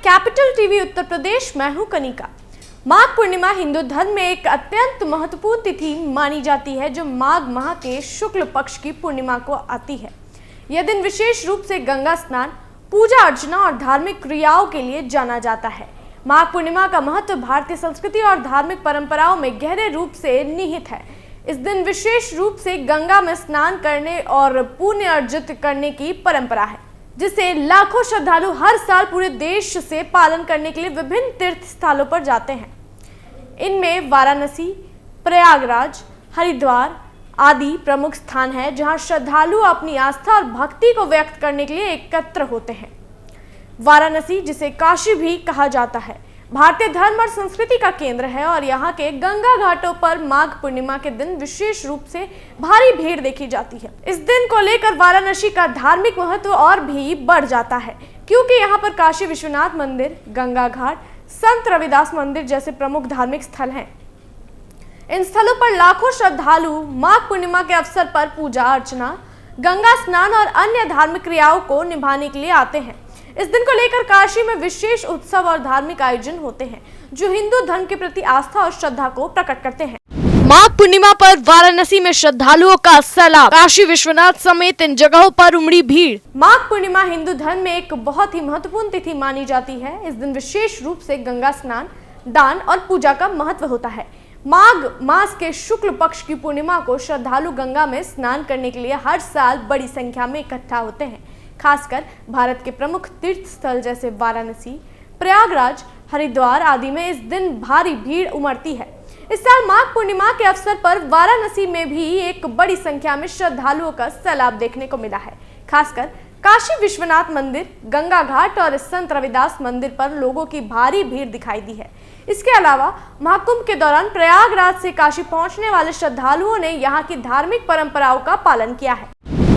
Capital TV Uttar Pradesh. मैं हूं कनिका। माघ पूर्णिमा हिंदू धर्म में एक अत्यंत महत्वपूर्ण तिथि मानी जाती है जो माघ माह के शुक्ल पक्ष की पूर्णिमा को आती है। यह दिन विशेष रूप से गंगा स्नान, पूजा अर्चना और धार्मिक क्रियाओं के लिए जाना जाता है। माघ पूर्णिमा का महत्व भारतीय संस्कृति और धार्मिक परंपराओं में गहरे रूप से निहित है। इस दिन विशेष रूप से गंगा में स्नान करने और पुण्य अर्जित करने की परंपरा है, जिसे लाखों श्रद्धालु हर साल पूरे देश से पालन करने के लिए विभिन्न तीर्थ स्थलों पर जाते हैं। इनमें वाराणसी, प्रयागराज, हरिद्वार आदि प्रमुख स्थान हैं जहां श्रद्धालु अपनी आस्था और भक्ति को व्यक्त करने के लिए एकत्र होते हैं। वाराणसी, जिसे काशी भी कहा जाता है, भारतीय धर्म और संस्कृति का केंद्र है और यहाँ के गंगा घाटों पर माघ पूर्णिमा के दिन विशेष रूप से भारी भीड़ देखी जाती है। इस दिन को लेकर वाराणसी का धार्मिक महत्व और भी बढ़ जाता है, क्योंकि यहाँ पर काशी विश्वनाथ मंदिर, गंगा घाट, संत रविदास मंदिर जैसे प्रमुख धार्मिक स्थल हैं। इन स्थलों पर लाखों श्रद्धालु माघ पूर्णिमा के अवसर पर पूजा अर्चना, गंगा स्नान और अन्य धार्मिक क्रियाओं को निभाने के लिए आते हैं। इस दिन को लेकर काशी में विशेष उत्सव और धार्मिक आयोजन होते हैं जो हिंदू धर्म के प्रति आस्था और श्रद्धा को प्रकट करते हैं। माघ पूर्णिमा पर वाराणसी में श्रद्धालुओं का सैलाब, काशी विश्वनाथ समेत इन जगहों पर उमड़ी भीड़। माघ पूर्णिमा हिंदू धर्म में एक बहुत ही महत्वपूर्ण तिथि मानी जाती है। इस दिन विशेष रूप से गंगा स्नान, दान और पूजा का महत्व होता है। माघ मास के शुक्ल पक्ष की पूर्णिमा को श्रद्धालु गंगा में स्नान करने के लिए हर साल बड़ी संख्या में इकट्ठा होते हैं। खासकर भारत के प्रमुख तीर्थ स्थल जैसे वाराणसी, प्रयागराज, हरिद्वार आदि में इस दिन भारी भीड़ उमड़ती है। इस साल माघ पूर्णिमा के अवसर पर वाराणसी में भी एक बड़ी संख्या में श्रद्धालुओं का सैलाब देखने को मिला है। खासकर काशी विश्वनाथ मंदिर, गंगा घाट और संत रविदास मंदिर पर लोगों की भारी भीड़ दिखाई दी है। इसके अलावा महाकुंभ के दौरान प्रयागराज से काशी पहुंचने वाले श्रद्धालुओं ने यहाँ की धार्मिक परंपराओं का पालन किया है।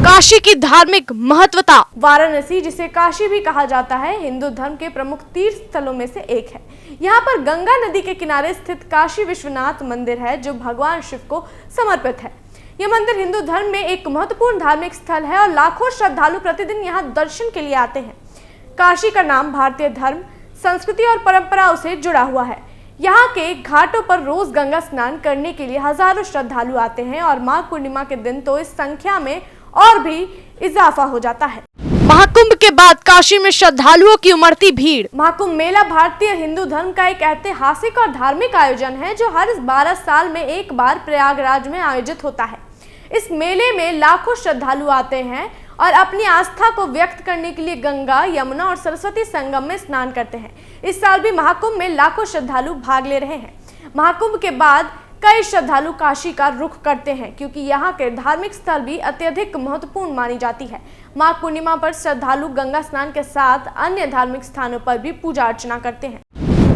काशी की धार्मिक महत्वता। वाराणसी, जिसे काशी भी कहा जाता है, हिंदू धर्म के प्रमुख तीर्थ स्थलों में से एक है। यहाँ पर गंगा नदी के किनारे स्थित काशी विश्वनाथ मंदिर है जो भगवान शिव को समर्पित है। यह मंदिर हिंदू धर्म में एक महत्वपूर्ण धार्मिक स्थल है और लाखों श्रद्धालु प्रतिदिन यहाँ दर्शन के लिए आते हैं। काशी का नाम भारतीय धर्म, संस्कृति और परंपराओं से जुड़ा हुआ है। यहाँ के घाटों पर रोज गंगा स्नान करने के लिए हजारों श्रद्धालु आते हैं और माघ पूर्णिमा के दिन तो इस संख्या में और भी इजाफा हो जाता है। महाकुंभ के बाद काशी में श्रद्धालुओं की उमड़ती भीड़। महाकुंभ मेला भारतीय हिंदू धर्म का एक ऐतिहासिक और धार्मिक आयोजन है जो हर 12 साल में एक बार प्रयागराज में आयोजित होता है। इस मेले में लाखों श्रद्धालु आते हैं और अपनी आस्था को व्यक्त करने के लिए गंगा, यमुना और सरस्वती संगम में स्नान करते हैं। इस साल भी महाकुंभ में लाखों श्रद्धालु भाग ले रहे हैं। महाकुंभ के बाद कई श्रद्धालु काशी का रुख करते हैं क्योंकि यहाँ के धार्मिक स्थल भी अत्यधिक महत्वपूर्ण मानी जाती है। माघ पूर्णिमा पर श्रद्धालु गंगा स्नान के साथ अन्य धार्मिक स्थानों पर भी पूजा अर्चना करते हैं।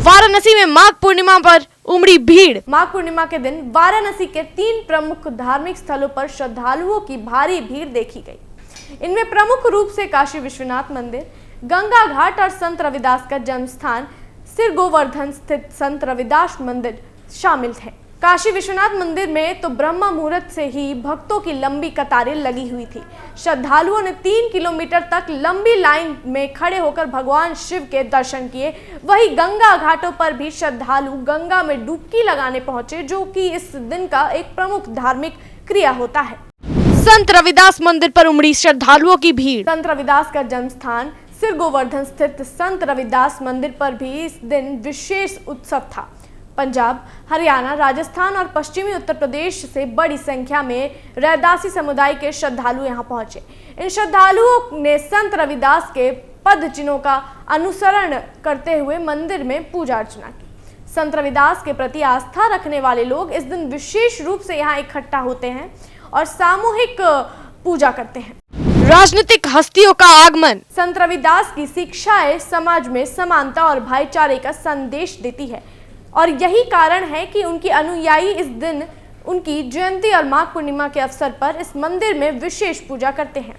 वाराणसी में माघ पूर्णिमा पर उमड़ी भीड़। माघ पूर्णिमा के दिन वाराणसी के 3 प्रमुख धार्मिक स्थलों पर श्रद्धालुओं की भारी भीड़ देखी गई। इनमें प्रमुख रूप से काशी विश्वनाथ मंदिर, गंगा घाट और संत रविदास का जन्म स्थान सिर गोवर्धन स्थित संत रविदास मंदिर शामिल थे। काशी विश्वनाथ मंदिर में तो ब्रह्म मुहूर्त से ही भक्तों की लंबी कतारें लगी हुई थी। श्रद्धालुओं ने 3 किलोमीटर तक लंबी लाइन में खड़े होकर भगवान शिव के दर्शन किए। वहीं गंगा घाटों पर भी श्रद्धालु गंगा में डुबकी लगाने पहुंचे, जो कि इस दिन का एक प्रमुख धार्मिक क्रिया होता है। संत रविदास मंदिर पर उमड़ी श्रद्धालुओं की भीड़। संत रविदास का जन्म स्थान सिर गोवर्धन स्थित संत रविदास मंदिर पर भी इस दिन विशेष उत्सव था। पंजाब, हरियाणा, राजस्थान और पश्चिमी उत्तर प्रदेश से बड़ी संख्या में रैदासी समुदाय के श्रद्धालु यहां पहुंचे। इन श्रद्धालुओं ने संत रविदास के पद चिन्हों का अनुसरण करते हुए मंदिर में पूजा अर्चना की। संत रविदास के प्रति आस्था रखने वाले लोग इस दिन विशेष रूप से यहाँ इकट्ठा होते हैं और सामूहिक पूजा करते हैं। राजनीतिक हस्तियों का आगमन। संत रविदास की शिक्षाएं समाज में समानता और भाईचारे का संदेश देती है और यही कारण है कि उनकी अनुयायी इस दिन उनकी जयंती और माघ पूर्णिमा के अवसर पर इस मंदिर में विशेष पूजा करते हैं।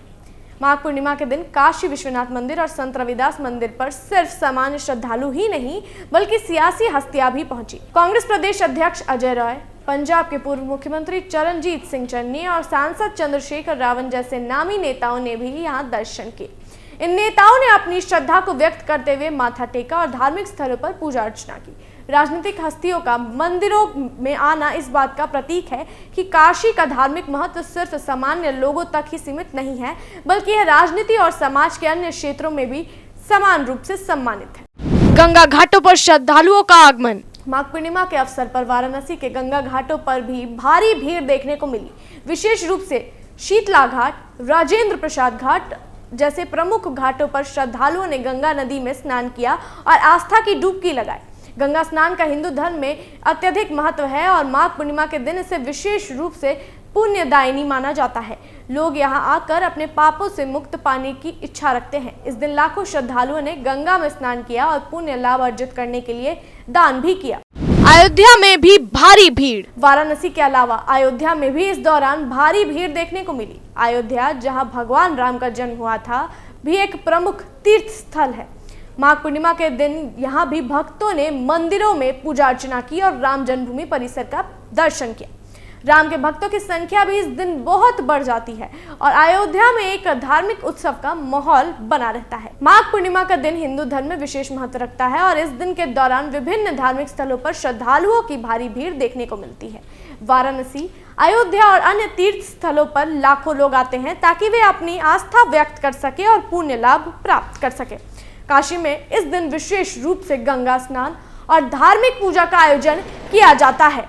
माघ पूर्णिमा के दिन काशी विश्वनाथ मंदिर और संत रविदास मंदिर पर सिर्फ सामान्य श्रद्धालु ही नहीं बल्कि सियासी हस्तियां भी पहुंची। कांग्रेस प्रदेश अध्यक्ष अजय रॉय, पंजाब के पूर्व मुख्यमंत्री चरणजीत सिंह चन्नी और सांसद चंद्रशेखर रावत जैसे नामी नेताओं ने भी यहाँ दर्शन किए। इन नेताओं ने अपनी श्रद्धा को व्यक्त करते हुए माथा टेका और धार्मिक स्थलों पर पूजा अर्चना की। राजनीतिक हस्तियों का मंदिरों में आना इस बात का प्रतीक है कि काशी का धार्मिक महत्व सिर्फ सामान्य लोगों तक ही सीमित नहीं है, बल्कि यह राजनीति और समाज के अन्य क्षेत्रों में भी समान रूप से सम्मानित है। गंगा घाटों पर श्रद्धालुओं का आगमन। माघ पूर्णिमा के अवसर पर वाराणसी के गंगा घाटों पर भी भारी भीड़ देखने को मिली। विशेष रूप से शीतला घाट, राजेंद्र प्रसाद घाट जैसे प्रमुख घाटों पर श्रद्धालुओं ने गंगा नदी में स्नान किया और आस्था की डुबकी लगाई। गंगा स्नान का हिंदू धर्म में अत्यधिक महत्व है और माघ पूर्णिमा के दिन इसे विशेष रूप से पुण्यदायिनी माना जाता है। लोग यहां आकर अपने पापों से मुक्त पाने की इच्छा रखते हैं। इस दिन लाखों श्रद्धालुओं ने गंगा में स्नान किया और पुण्य लाभ अर्जित करने के लिए दान भी किया। अयोध्या में भी भारी भीड़। वाराणसी के अलावा अयोध्या में भी इस दौरान भारी भीड़ देखने को मिली। अयोध्या, जहां भगवान राम का जन्म हुआ था, भी एक प्रमुख तीर्थ स्थल है। माघ पूर्णिमा के दिन यहाँ भी भक्तों ने मंदिरों में पूजा अर्चना की और राम जन्मभूमि परिसर का दर्शन किया। राम के भक्तों की संख्या भी इस दिन बहुत बढ़ जाती है और अयोध्या में एक धार्मिक उत्सव का माहौल बना रहता है। माघ पूर्णिमा का दिन हिंदू धर्म में विशेष महत्व रखता है और इस दिन के दौरान विभिन्न धार्मिक स्थलों पर श्रद्धालुओं की भारी भीड़ देखने को मिलती है। वाराणसी, अयोध्या और अन्य तीर्थ स्थलों पर लाखों लोग आते हैं ताकि वे अपनी आस्था व्यक्त कर सके और पुण्य लाभ प्राप्त कर सके। काशी में इस दिन विशेष रूप से गंगा स्नान और धार्मिक पूजा का आयोजन किया जाता है,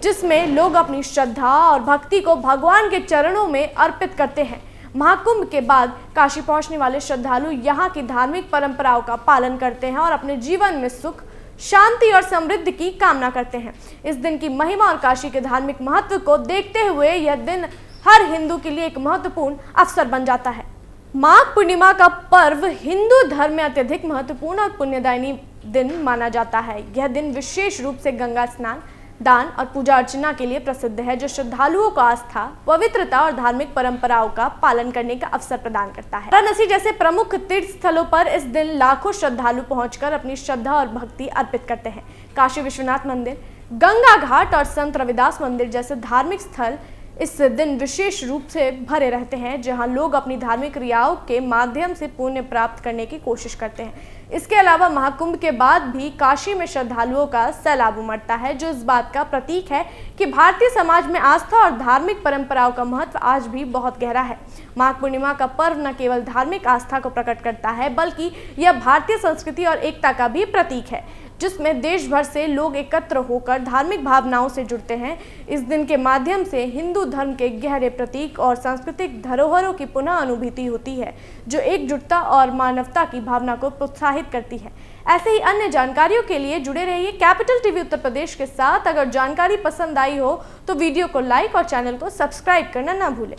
जिसमें लोग अपनी श्रद्धा और भक्ति को भगवान के चरणों में अर्पित करते हैं। महाकुंभ के बाद काशी पहुंचने वाले श्रद्धालु यहाँ की धार्मिक परंपराओं का पालन करते हैं और अपने जीवन में सुख, शांति और समृद्धि की कामना करते हैं। इस दिन की महिमा और काशी के धार्मिक महत्व को देखते हुए यह दिन हर हिंदू के लिए एक महत्वपूर्ण अवसर बन जाता है। माघ पूर्णिमा का पर्व हिंदू धर्म में अत्यधिक महत्वपूर्ण और पुण्यदायिनी दिन माना जाता है। यह दिन विशेष रूप से गंगा स्नान, दान और पूजा अर्चना के लिए प्रसिद्ध है, जो श्रद्धालुओं को आस्था, पवित्रता और धार्मिक परंपराओं का पालन करने का अवसर प्रदान करता है। वाराणसी जैसे प्रमुख तीर्थ स्थलों पर इस दिन लाखों श्रद्धालु पहुंचकर अपनी श्रद्धा और भक्ति अर्पित करते हैं। काशी विश्वनाथ मंदिर, गंगा घाट और संत रविदास मंदिर जैसे धार्मिक स्थल इस दिन विशेष रूप से भरे रहते हैं, जहां लोग अपनी धार्मिक क्रियाओं के माध्यम से पुण्य प्राप्त करने की कोशिश करते हैं। इसके अलावा महाकुंभ के बाद भी काशी में श्रद्धालुओं का सैलाब उमड़ता है, जो इस बात का प्रतीक है कि भारतीय समाज में आस्था और धार्मिक परंपराओं का महत्व आज भी बहुत गहरा है। माघ पूर्णिमा का पर्व न केवल धार्मिक आस्था को प्रकट करता है, बल्कि यह भारतीय संस्कृति और एकता का भी प्रतीक है, जिसमें देश भर से लोग एकत्र होकर धार्मिक भावनाओं से जुड़ते हैं। इस दिन के माध्यम से हिंदू धर्म के गहरे प्रतीक और सांस्कृतिक धरोहरों की पुनः अनुभूति होती है, जो एकजुटता और मानवता की भावना को प्रोत्साहित करती है। ऐसे ही अन्य जानकारियों के लिए जुड़े रहिए कैपिटल टीवी उत्तर प्रदेश के साथ। अगर जानकारी पसंद आई हो तो वीडियो को लाइक और चैनल को सब्सक्राइब करना ना भूलें।